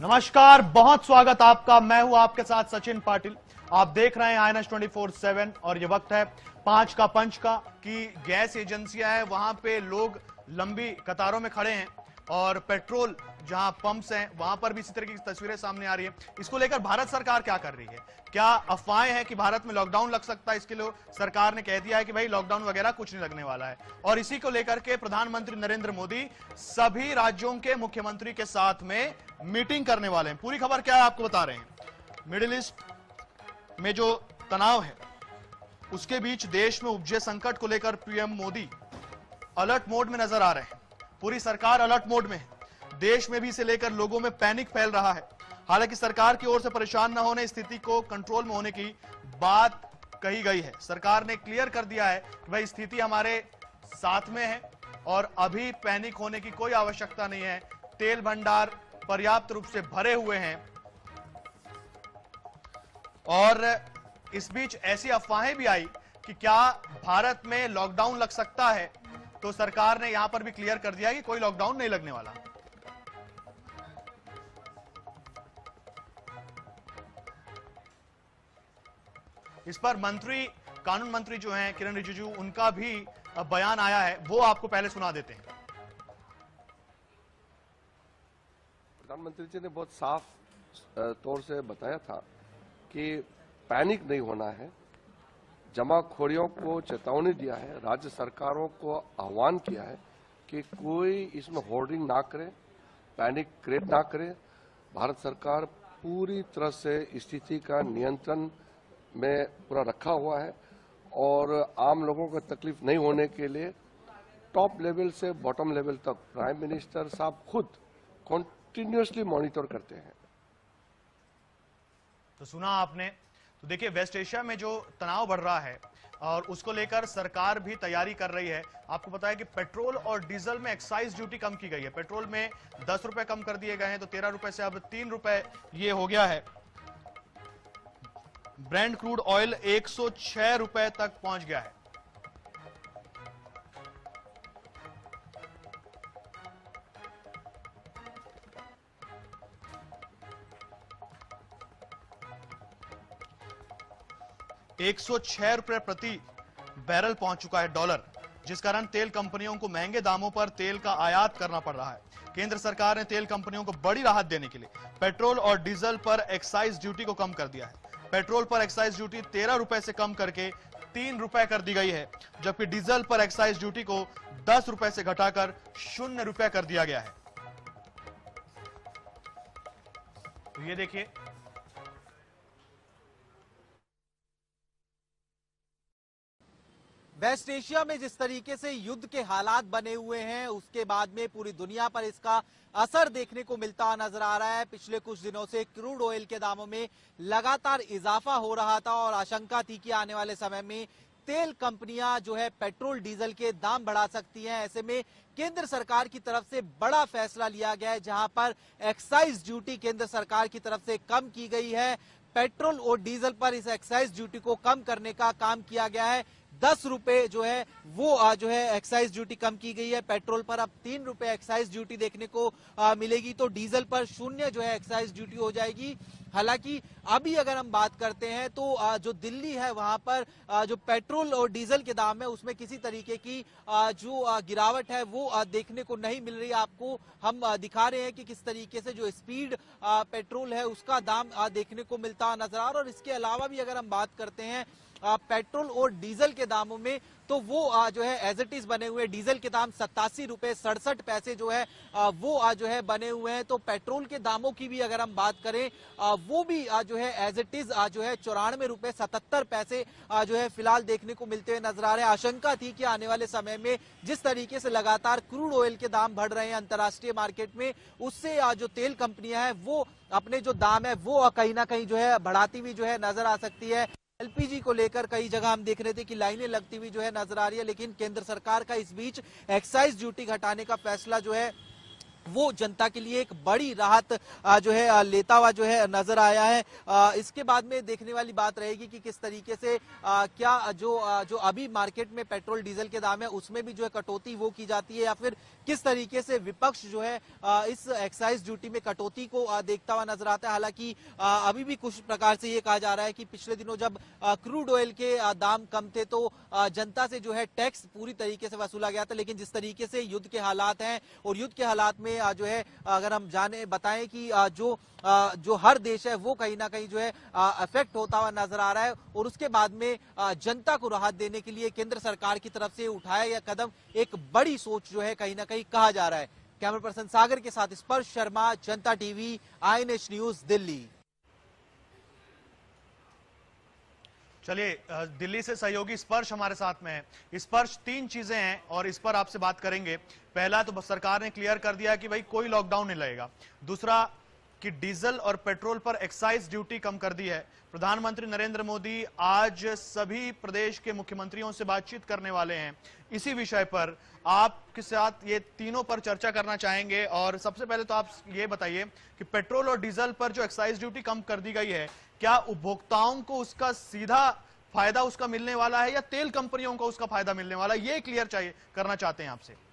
नमस्कार, बहुत स्वागत आपका। मैं हूं आपके साथ सचिन पाटिल। आप देख रहे हैं INS 24/7 और ये वक्त है 5 का पंच का कि गैस एजेंसियां हैं, वहां पे लोग लंबी कतारों में खड़े हैं और पेट्रोल जहां पंप्स हैं वहां पर भी इसी तरह की तस्वीरें सामने आ रही है। इसको लेकर भारत सरकार क्या कर रही है? क्या अफवाहें हैं कि भारत में लॉकडाउन लग सकता है? इसके लिए सरकार ने कह दिया है कि भाई लॉकडाउन वगैरह कुछ नहीं लगने वाला है। और इसी को लेकर के प्रधानमंत्री नरेंद्र मोदी सभी राज्यों के मुख्यमंत्री के साथ में मीटिंग करने वाले हैं। पूरी खबर क्या है आपको बता रहे हैं। मिडिल ईस्ट में जो तनाव है उसके बीच देश में उपजे संकट को लेकर पीएम मोदी अलर्ट मोड में नजर आ रहे हैं। पूरी सरकार अलर्ट मोड में है। देश में भी इसे लेकर लोगों में पैनिक फैल रहा है। हालांकि सरकार की ओर से परेशान न होने, स्थिति को कंट्रोल में होने की बात कही गई है। सरकार ने क्लियर कर दिया है कि भाई स्थिति हमारे साथ में है और अभी पैनिक होने की कोई आवश्यकता नहीं है। तेल भंडार पर्याप्त रूप से भरे हुए हैं। और इस बीच ऐसी अफवाहें भी आई कि क्या भारत में लॉकडाउन लग सकता है, तो सरकार ने यहां पर भी क्लियर कर दिया कि कोई लॉकडाउन नहीं लगने वाला। इस पर कानून मंत्री जो हैं किरण रिजिजू, उनका भी बयान आया है, वो आपको पहले सुना देते हैं। प्रधानमंत्री जी ने बहुत साफ तौर से बताया था कि पैनिक नहीं होना है। जमाखोरियों को चेतावनी दिया है, राज्य सरकारों को आह्वान किया है कि कोई इसमें होर्डिंग ना करे, पैनिक क्रिएट ना करे। भारत सरकार पूरी तरह से स्थिति का नियंत्रण में पूरा रखा हुआ है और आम लोगों को तकलीफ नहीं होने के लिए टॉप लेवल से बॉटम लेवल तक प्राइम मिनिस्टर साहब खुद कंटिन्यूअसली मॉनिटर करते हैं। तो सुना आपने। तो देखिए, वेस्ट एशिया में जो तनाव बढ़ रहा है और उसको लेकर सरकार भी तैयारी कर रही है। आपको पता है कि पेट्रोल और डीजल में एक्साइज ड्यूटी कम की गई है। पेट्रोल में 10 रुपए कम कर दिए गए हैं, तो 13 रुपए से अब 3 रुपए ये हो गया है। ब्रेंट क्रूड ऑयल 106 रुपए तक पहुंच गया है। ₹106 प्रति बैरल पहुंच चुका है डॉलर, जिस कारण तेल कंपनियों को महंगे दामों पर तेल का आयात करना पड़ रहा है। केंद्र सरकार ने तेल कंपनियों को बड़ी राहत देने के लिए पेट्रोल और डीजल पर एक्साइज ड्यूटी को कम कर दिया है। पेट्रोल पर एक्साइज ड्यूटी 13 रुपए से कम करके 3 रुपए कर दी गई है, जबकि डीजल पर एक्साइज ड्यूटी को 10 रुपए से घटाकर 0 रुपए कर दिया गया है। तो ये देखिए, वेस्ट एशिया में जिस तरीके से युद्ध के हालात बने हुए हैं, उसके बाद में पूरी दुनिया पर इसका असर देखने को मिलता नजर आ रहा है। पिछले कुछ दिनों से क्रूड ऑयल के दामों में लगातार इजाफा हो रहा था और आशंका थी कि आने वाले समय में तेल कंपनियां जो है पेट्रोल डीजल के दाम बढ़ा सकती हैं। ऐसे में केंद्र सरकार की तरफ से बड़ा फैसला लिया गया है, जहां पर एक्साइज ड्यूटी केंद्र सरकार की तरफ से कम की गई है। पेट्रोल और डीजल पर इस एक्साइज ड्यूटी को कम करने का काम किया गया है। 10 रुपए जो है वो जो है एक्साइज ड्यूटी कम की गई है। पेट्रोल पर अब 3 रुपए एक्साइज ड्यूटी देखने को मिलेगी, तो डीजल पर 0 जो है एक्साइज ड्यूटी हो जाएगी। हालांकि अभी अगर हम बात करते हैं तो जो दिल्ली है वहां पर जो पेट्रोल और डीजल के दाम है उसमें किसी तरीके की जो गिरावट है वो देखने को नहीं मिल रही। आपको हम दिखा रहे हैं कि किस तरीके से जो स्पीड पेट्रोल है उसका दाम देखने को मिलता नजर आ रहा है। और इसके अलावा भी अगर हम बात करते हैं पेट्रोल और डीजल के दामों में, तो वो जो है एज इट इज बने हुए। डीजल के दाम 87 रुपए 67 पैसे जो है वो जो है बने हुए हैं। तो पेट्रोल के दामों की भी अगर हम बात करें वो भी जो है एज इट इज जो है 94 रुपए 77 पैसे जो है फिलहाल देखने को मिलते हुए नजर आ रहे हैं। आशंका थी कि आने वाले समय में जिस तरीके से लगातार क्रूड ऑयल के दाम बढ़ रहे हैं अंतर्राष्ट्रीय मार्केट में, उससे जो तेल कंपनियां हैं वो अपने जो दाम है वो कहीं ना कहीं जो है बढ़ाती हुई जो है नजर आ सकती है। एलपीजी को लेकर कई जगह हम देख रहे थे कि लाइनें लगती हुई जो है नजर आ रही है, लेकिन केंद्र सरकार का इस बीच एक्साइज ड्यूटी घटाने का फैसला जो है वो जनता के लिए एक बड़ी राहत जो है लेता हुआ जो है नजर आया है। इसके बाद में देखने वाली बात रहेगी कि किस तरीके से क्या जो अभी मार्केट में पेट्रोल डीजल के दाम है उसमें भी जो है कटौती वो की जाती है, या फिर किस तरीके से विपक्ष जो है इस एक्साइज ड्यूटी में कटौती को देखता हुआ नजर आता है। हालांकि अभी भी कुछ प्रकार से ये कहा जा रहा है कि पिछले दिनों जब क्रूड ऑयल के दाम कम थे तो जनता से जो है टैक्स पूरी तरीके से वसूला गया था, लेकिन जिस तरीके से युद्ध के हालात हैं और युद्ध के हालात में जो है अगर हम बताएं कि जो हर देश है वो कहीं ना कहीं जो है अफेक्ट होता हुआ नजर आ रहा है, और उसके बाद में जनता को राहत देने के लिए केंद्र सरकार की तरफ से उठाया गया कदम एक बड़ी सोच जो है कहीं ना कहीं कहा जा रहा है। कैमरा पर्सन सागर के साथ स्पर्श शर्मा, जनता टीवी, INH न्यूज, दिल्ली। चलिए, दिल्ली से सहयोगी स्पर्श हमारे साथ में है। स्पर्श, 3 चीजें हैं और इस पर आपसे बात करेंगे। पहला तो सरकार ने क्लियर कर दिया कि भाई कोई लॉकडाउन नहीं लगेगा। दूसरा कि डीजल और पेट्रोल पर एक्साइज ड्यूटी कम कर दी है। प्रधानमंत्री नरेंद्र मोदी आज सभी प्रदेश के मुख्यमंत्रियों से बातचीत करने वाले हैं इसी विषय पर। आपके साथ ये तीनों पर चर्चा करना चाहेंगे। और सबसे पहले तो आप ये बताइए कि पेट्रोल और डीजल पर जो एक्साइज ड्यूटी कम कर दी गई है, क्या उपभोक्ताओं को उसका सीधा फायदा उसका मिलने वाला है या तेल कंपनियों को उसका फायदा मिलने वाला है? ये क्लियर करना चाहते हैं आपसे।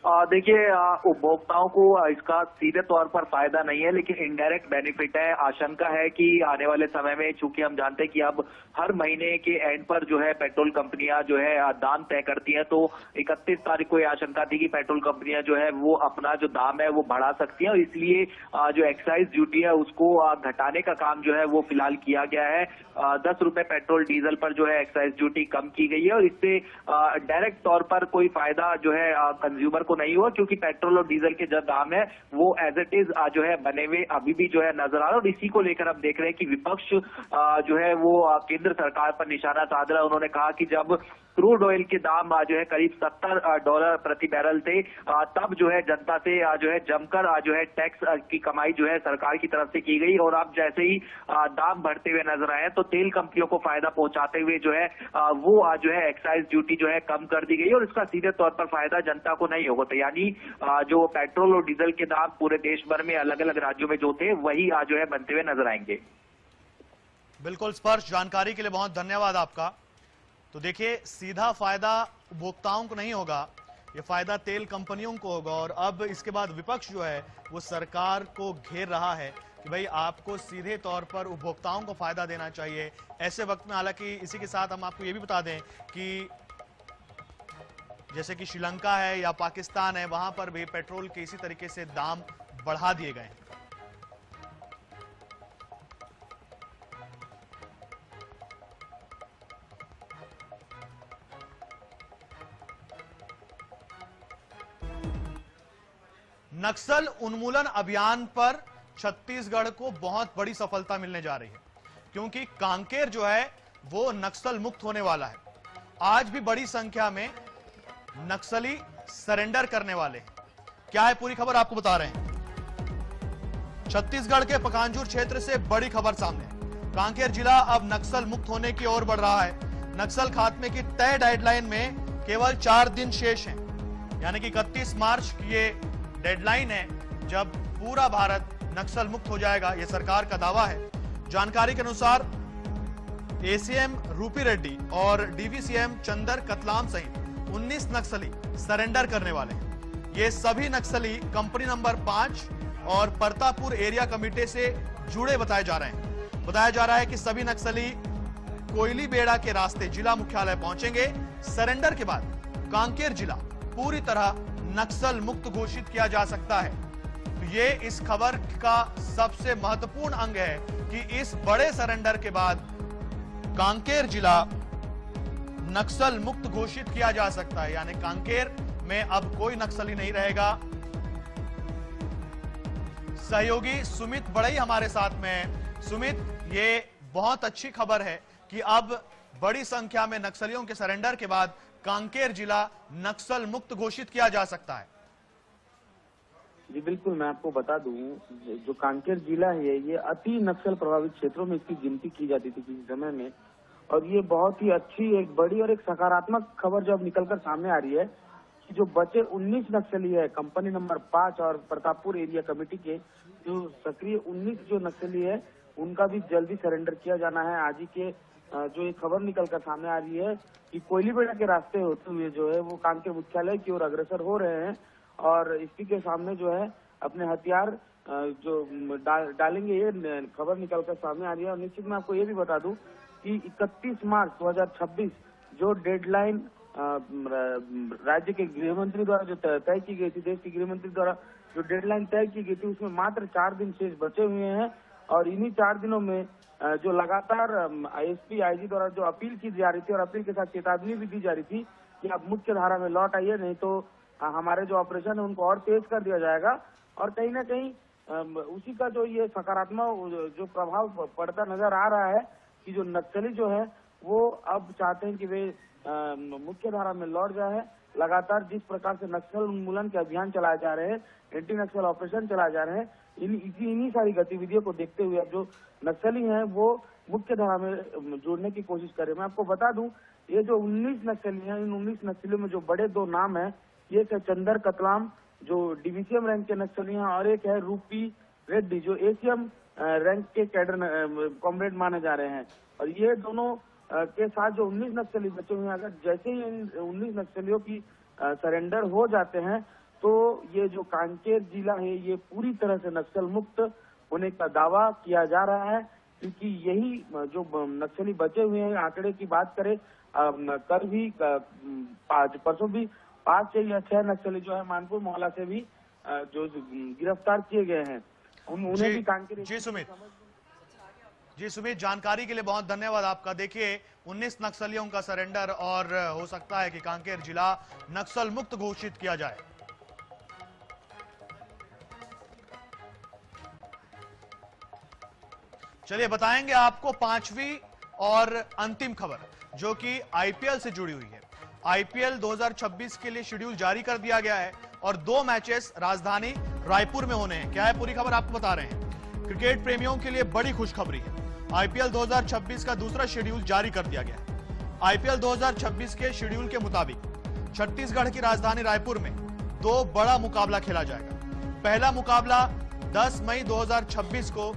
देखिए, उपभोक्ताओं को इसका सीधे तौर पर फायदा नहीं है, लेकिन इनडायरेक्ट बेनिफिट है। आशंका है कि आने वाले समय में, चूंकि हम जानते हैं कि अब हर महीने के एंड पर जो है पेट्रोल कंपनियां जो है दाम तय करती हैं, तो 31 तारीख को ये आशंका थी कि पेट्रोल कंपनियां जो है वो अपना जो दाम है वो बढ़ा सकती हैं, और इसलिए जो एक्साइज ड्यूटी है उसको घटाने का काम जो है वो फिलहाल किया गया है। 10 रुपए पेट्रोल डीजल पर जो है एक्साइज ड्यूटी कम की गई है, और इससे डायरेक्ट तौर पर कोई फायदा जो है कंज्यूमर को नहीं हुआ, क्योंकि पेट्रोल और डीजल के जो दाम है वो एज इट इज जो है बने हुए अभी भी जो है नजर आ रहा है। और इसी को लेकर हम देख रहे हैं कि विपक्ष जो है वो केंद्र सरकार पर निशाना साध रहा है। उन्होंने कहा कि जब क्रूड ऑयल के दाम जो है करीब $70 प्रति बैरल थे, तब जो है जनता से जो है जमकर जो है टैक्स की कमाई जो है सरकार की तरफ से की गई, और अब जैसे ही दाम बढ़ते हुए नजर आए तो तेल कंपनियों को फायदा पहुंचाते हुए जो है वो जो है एक्साइज ड्यूटी जो है कम कर दी गई, और इसका सीधे तौर पर फायदा जनता को नहीं होगा। तो यानी जो पेट्रोल और डीजल के दाम पूरे देश भर में अलग अलग राज्यों में जो थे वही जो है बनते हुए नजर आएंगे। बिल्कुल स्पर्श, जानकारी के लिए बहुत धन्यवाद आपका। तो देखिए, सीधा फायदा उपभोक्ताओं को नहीं होगा, ये फायदा तेल कंपनियों को होगा। और अब इसके बाद विपक्ष जो है वो सरकार को घेर रहा है कि भाई आपको सीधे तौर पर उपभोक्ताओं को फायदा देना चाहिए। ऐसे वक्त में, हालांकि इसी के साथ हम आपको ये भी बता दें कि जैसे कि श्रीलंका है या पाकिस्तान है, वहां पर भी पेट्रोल के इसी तरीके से दाम बढ़ा दिए गए हैं। नक्सल उन्मूलन अभियान पर छत्तीसगढ़ को बहुत बड़ी सफलता मिलने जा रही है, क्योंकि कांकेर जो है वो नक्सल मुक्त होने वाला है। आज भी बड़ी संख्या में नक्सली सरेंडर करने वाले हैं। क्या है पूरी खबर आपको बता रहे हैं। छत्तीसगढ़ के पकांजूर क्षेत्र से बड़ी खबर सामने है। कांकेर जिला अब नक्सल मुक्त होने की ओर बढ़ रहा है। नक्सल खात्मे की तय डेडलाइन में केवल 4 दिन शेष हैं, यानी कि 31 मार्च की ये डेडलाइन है जब पूरा भारत नक्सल मुक्त हो जाएगा, यह सरकार का दावा है। जानकारी के अनुसार ACM रूपी रेड्डी और DVCM चंदर कतलाम सहित 19 नक्सली सरेंडर करने वाले हैं। ये सभी नक्सली कंपनी नंबर 5 और परतापुर एरिया कमेटी से जुड़े बताए जा रहे हैं। बताया जा रहा है कि सभी नक्सली कोयली बेड़ा के रास्ते जिला मुख्यालय पहुंचेंगे। सरेंडर के बाद कांकेर जिला पूरी तरह नक्सल मुक्त घोषित किया जा सकता है। तो ये इस खबर का सबसे महत्वपूर्ण अंग है कि इस बड़े सरेंडर के बाद कांकेर जिला नक्सल मुक्त घोषित किया जा सकता है, यानी कांकेर में अब कोई नक्सली नहीं रहेगा। सहयोगी सुमित बड़ई हमारे साथ में है। सुमित, ये बहुत अच्छी खबर है कि अब बड़ी संख्या में नक्सलियों के सरेंडर के बाद कांकेर जिला नक्सल मुक्त घोषित किया जा सकता है। जी बिल्कुल, मैं आपको बता दूं, जो कांकेर जिला है ये अति नक्सल प्रभावित क्षेत्रों में इसकी गिनती की जाती थी किसी समय में, और ये बहुत ही अच्छी, एक बड़ी और एक सकारात्मक खबर जो अब निकलकर सामने आ रही है कि जो बचे 19 नक्सली है कंपनी नंबर 5 और प्रतापपुर एरिया कमेटी के जो सक्रिय 19 जो नक्सली है उनका भी जल्दी सरेंडर किया जाना है। आज ही के जो एक खबर निकल कर सामने आ रही है कि कोयलीबेड़ा के रास्ते होते हुए जो है वो कांकेर मुख्यालय की ओर अग्रसर हो रहे हैं और इसी के सामने जो है अपने हथियार जो डालेंगे, ये खबर निकल कर सामने आ रही है। और निश्चित मैं आपको ये भी बता दूं कि 31 मार्च 2026 जो डेडलाइन राज्य के गृह मंत्री द्वारा जो तय की गई थी, देश के गृह मंत्री द्वारा जो डेडलाइन तय की गई थी उसमें मात्र 4 दिन शेष बचे हुए हैं और इन्हीं 4 दिनों में जो लगातार आईएसपी आईजी द्वारा जो अपील की जा रही थी और अपील के साथ चेतावनी भी दी जा रही थी कि आप मुख्य धारा में लौट आइए, नहीं तो हमारे जो ऑपरेशन है उनको और तेज कर दिया जाएगा। और कहीं ना कहीं उसी का जो ये सकारात्मक जो प्रभाव पड़ता नजर आ रहा है कि जो नक्सली जो है वो अब चाहते हैं कि वे मुख्य धारा में लौट जाए। लगातार जिस प्रकार से नक्सल उन्मूलन के अभियान चलाए जा रहे हैं, एंटी नक्सल ऑपरेशन चलाए जा रहे हैं, इन्हीं सारी गतिविधियों को देखते हुए अब जो नक्सली हैं वो मुख्य धारा में जोड़ने की कोशिश कर रहे हैं। मैं आपको बता दूं ये जो 19 नक्सली हैं, इन 19 नक्सलियों में जो बड़े 2 नाम हैं, एक है चंदर कतलाम जो डीवीसीएम रैंक के नक्सली हैं और एक है रूपी रेड्डी जो एसीएम रैंक के कैडर कॉमरेड माने जा रहे हैं। और ये दोनों के साथ जो 19 नक्सली बचे हुए हैं, अगर जैसे ही इन 19 नक्सलियों की सरेंडर हो जाते हैं तो ये जो कांकेर जिला है ये पूरी तरह से नक्सल मुक्त होने का दावा किया जा रहा है, क्योंकि यही जो नक्सली बचे हुए हैं, आंकड़े की बात करें कल भी परसों भी 5 या 6 नक्सली जो है मानपुर मोहल्ला से भी जो गिरफ्तार किए गए हैं, उन्हें भी कांकेर। जी सुमित, जानकारी के लिए बहुत धन्यवाद आपका। देखिए 19 नक्सलियों का सरेंडर और हो सकता है कि कांकेर जिला नक्सल मुक्त घोषित किया जाए। चलिए बताएंगे आपको 5वीं और अंतिम खबर जो कि आईपीएल से जुड़ी हुई है। आईपीएल 2026 के लिए शेड्यूल जारी कर दिया गया है और 2 मैचेस राजधानी रायपुर में होने हैं। क्या है पूरी खबर आपको बता रहे हैं। क्रिकेट प्रेमियों के लिए बड़ी खुशखबरी है। आईपीएल 2026 का दूसरा शेड्यूल जारी कर दिया गया है। आईपीएल 2026 के शेड्यूल के मुताबिक छत्तीसगढ़ की राजधानी रायपुर में 2 बड़ा मुकाबला खेला जाएगा। पहला मुकाबला 10 मई 2026 को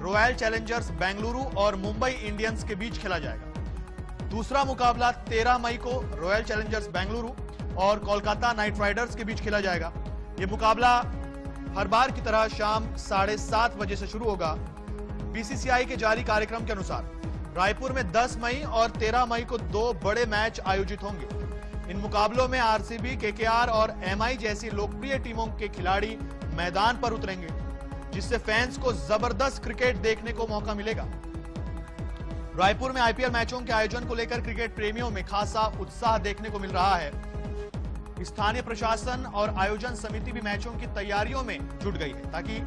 रॉयल चैलेंजर्स बेंगलुरु और मुंबई इंडियंस के बीच खेला जाएगा। दूसरा मुकाबला 13 मई को रॉयल चैलेंजर्स बेंगलुरु और कोलकाता नाइट राइडर्स के बीच खेला जाएगा। यह मुकाबला हर बार की तरह शाम 7:30 बजे से शुरू होगा। बीसीसीआई के जारी कार्यक्रम के अनुसार रायपुर में 10 मई और 13 मई को 2 बड़े मैच आयोजित होंगे। इन मुकाबलों में आरसीबी, केकेआर और एमआई जैसी लोकप्रिय टीमों के खिलाड़ी मैदान पर उतरेंगे, जिससे फैंस को जबरदस्त क्रिकेट देखने को मौका मिलेगा। रायपुर में आईपीएल मैचों के आयोजन को लेकर क्रिकेट प्रेमियों में खासा उत्साह देखने को मिल रहा है। स्थानीय प्रशासन और आयोजन समिति भी मैचों की तैयारियों में जुट गई है ताकि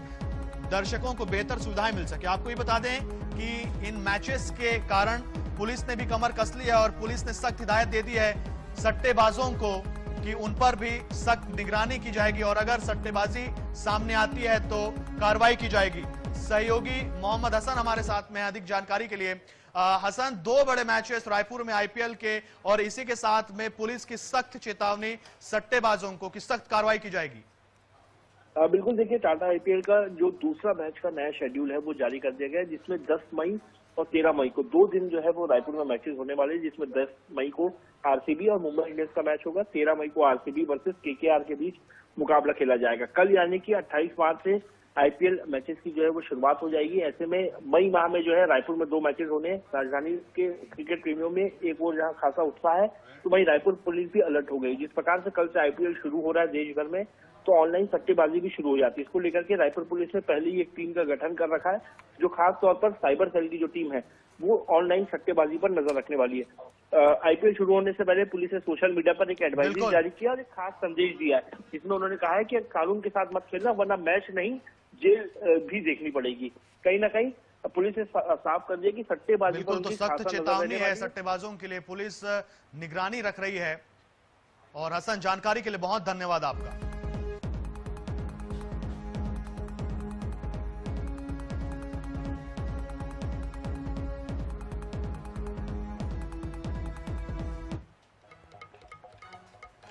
दर्शकों को बेहतर सुविधाएं मिल सके। आपको ये बता दें कि इन मैचेस के कारण पुलिस ने भी कमर कस ली है और पुलिस ने सख्त हिदायत दे दी है सट्टेबाजों को कि उन पर भी सख्त निगरानी की जाएगी और अगर सट्टेबाजी सामने आती है तो कार्रवाई की जाएगी। सहयोगी मोहम्मद हसन हमारे साथ में अधिक जानकारी के लिए। हसन, 2 बड़े मैचेस रायपुर में आईपीएल के और इसी के साथ में पुलिस की सख्त चेतावनी सट्टेबाजों को कि सख्त कार्रवाई की जाएगी। बिल्कुल, देखिए टाटा आईपीएल का जो दूसरा मैच का नया शेड्यूल है वो जारी कर दिया गया है, जिसमें 10 मई और 13 मई को 2 दिन जो है वो रायपुर में मैचेस होने वाले हैं, जिसमें 10 मई को आरसीबी और मुंबई इंडियंस का मैच होगा। 13 मई को आरसीबी वर्सेस केकेआर के बीच मुकाबला खेला जाएगा। कल यानी कि 28 मार्च से आईपीएल मैचेस की जो है वो शुरुआत हो जाएगी। ऐसे में मई माह में जो है रायपुर में 2 मैचेस होने हैं। राजधानी के क्रिकेट प्रेमियों में एक और जहां खासा उत्साह है तो वहीं रायपुर पुलिस भी अलर्ट हो गई। जिस प्रकार से कल से आईपीएल शुरू हो रहा है देश भर में, तो ऑनलाइन सट्टेबाजी भी शुरू हो जाती है। इसको लेकर के रायपुर पुलिस ने पहले ही एक टीम का गठन कर रखा है, जो खास तौर पर साइबर सेल की जो टीम है वो ऑनलाइन सट्टेबाजी पर नजर रखने वाली है। आईपीएल शुरू होने से पहले पुलिस ने सोशल मीडिया पर एक एडवाइजरी जारी किया और एक खास संदेश दिया है, जिसमें उन्होंने कहा है कि कानून के साथ मत खेलना, वरना मैच नहीं जेल भी देखनी पड़ेगी। कहीं ना कहीं पुलिस ने साफ कर दिया कि सट्टेबाजी पर तो सख्त चेतावनी है सट्टेबाजों के लिए, पुलिस निगरानी रख रही है। और हसन, जानकारी के लिए बहुत धन्यवाद आपका।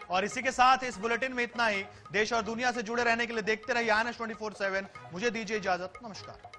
और इसी के साथ इस बुलेटिन में इतना ही। देश और दुनिया से जुड़े रहने के लिए देखते रहिए INS 24/7। मुझे दीजिए इजाजत, नमस्कार।